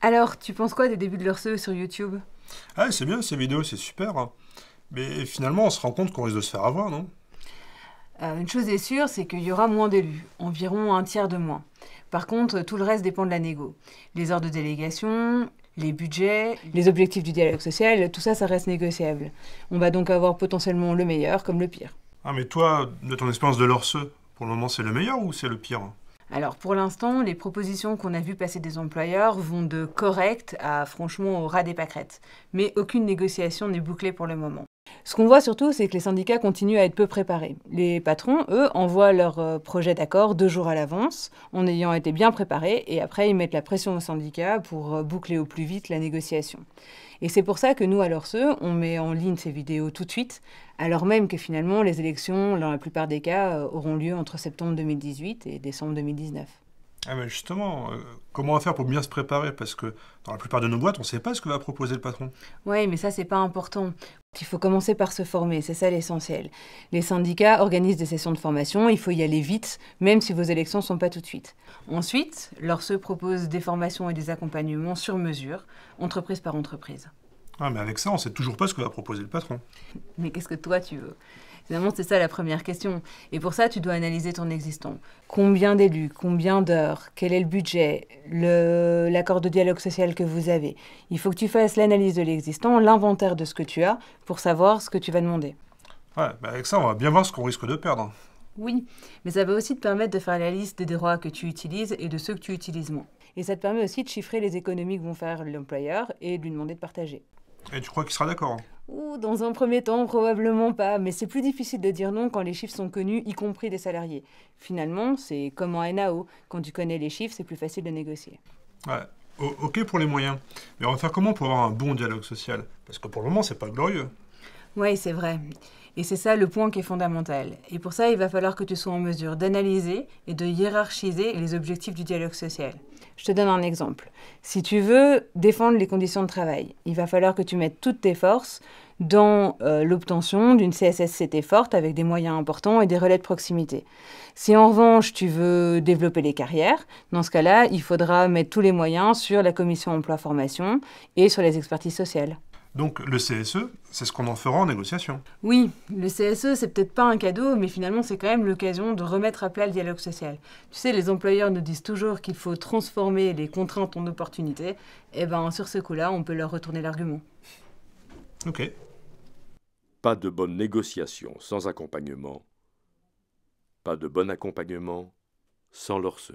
Alors, tu penses quoi des débuts de l'Orse sur YouTube? Ah, c'est bien ces vidéos, c'est super, hein. Mais finalement, on se rend compte qu'on risque de se faire avoir, non? Une chose est sûre, c'est qu'il y aura moins d'élus, environ un tiers de moins. Par contre, tout le reste dépend de la négo. Les heures de délégation, les budgets, les objectifs du dialogue social, tout ça, ça reste négociable. On va donc avoir potentiellement le meilleur comme le pire. Ah, mais toi, de ton expérience de l'Orse, pour le moment, c'est le meilleur ou c'est le pire? Alors pour l'instant, les propositions qu'on a vues passer des employeurs vont de correct à franchement au ras des pâquerettes. Mais aucune négociation n'est bouclée pour le moment. Ce qu'on voit surtout, c'est que les syndicats continuent à être peu préparés. Les patrons, eux, envoient leur projet d'accord 2 jours à l'avance, en ayant été bien préparés, et après ils mettent la pression aux syndicats pour boucler au plus vite la négociation. Et c'est pour ça que nous, à l'Orse, on met en ligne ces vidéos tout de suite, alors même que finalement les élections, dans la plupart des cas, auront lieu entre septembre 2018 et décembre 2019. Ah, mais justement, comment on va faire pour bien se préparer? Parce que dans la plupart de nos boîtes, on ne sait pas ce que va proposer le patron. Oui, mais ça, c'est pas important. Il faut commencer par se former, c'est ça l'essentiel. Les syndicats organisent des sessions de formation, il faut y aller vite, même si vos élections ne sont pas tout de suite. Ensuite, l'Orse propose des formations et des accompagnements sur mesure, entreprise par entreprise. Ah, mais avec ça, on ne sait toujours pas ce que va proposer le patron. Mais qu'est-ce que toi tu veux? Finalement, c'est ça la première question. Et pour ça, tu dois analyser ton existant. Combien d'élus, combien d'heures, quel est le budget, l'accord de dialogue social que vous avez. Il faut que tu fasses l'analyse de l'existant, l'inventaire de ce que tu as, pour savoir ce que tu vas demander. Ouais, bah avec ça, on va bien voir ce qu'on risque de perdre. Oui, mais ça va aussi te permettre de faire la liste des droits que tu utilises et de ceux que tu utilises moins. Et ça te permet aussi de chiffrer les économies que vont faire l'employeur et de lui demander de partager. Et tu crois qu'il sera d'accord, hein? Ou dans un premier temps, probablement pas, mais c'est plus difficile de dire non quand les chiffres sont connus, y compris des salariés. Finalement, c'est comme en NAO, quand tu connais les chiffres, c'est plus facile de négocier. Ouais. Ok pour les moyens. Mais on va faire comment pour avoir un bon dialogue social? Parce que pour le moment, c'est pas glorieux. Oui, c'est vrai. Et c'est ça le point qui est fondamental. Et pour ça, il va falloir que tu sois en mesure d'analyser et de hiérarchiser les objectifs du dialogue social. Je te donne un exemple. Si tu veux défendre les conditions de travail, il va falloir que tu mettes toutes tes forces dans l'obtention d'une CSSCT forte avec des moyens importants et des relais de proximité. Si en revanche tu veux développer les carrières, dans ce cas-là, il faudra mettre tous les moyens sur la commission emploi-formation et sur les expertises sociales. Donc le CSE, c'est ce qu'on en fera en négociation. Oui, le CSE, c'est peut-être pas un cadeau, mais finalement, c'est quand même l'occasion de remettre à plat le dialogue social. Tu sais, les employeurs nous disent toujours qu'il faut transformer les contraintes en opportunités. Eh ben, sur ce coup-là, on peut leur retourner l'argument. Ok. Pas de bonne négociation sans accompagnement. Pas de bon accompagnement sans l'Orse.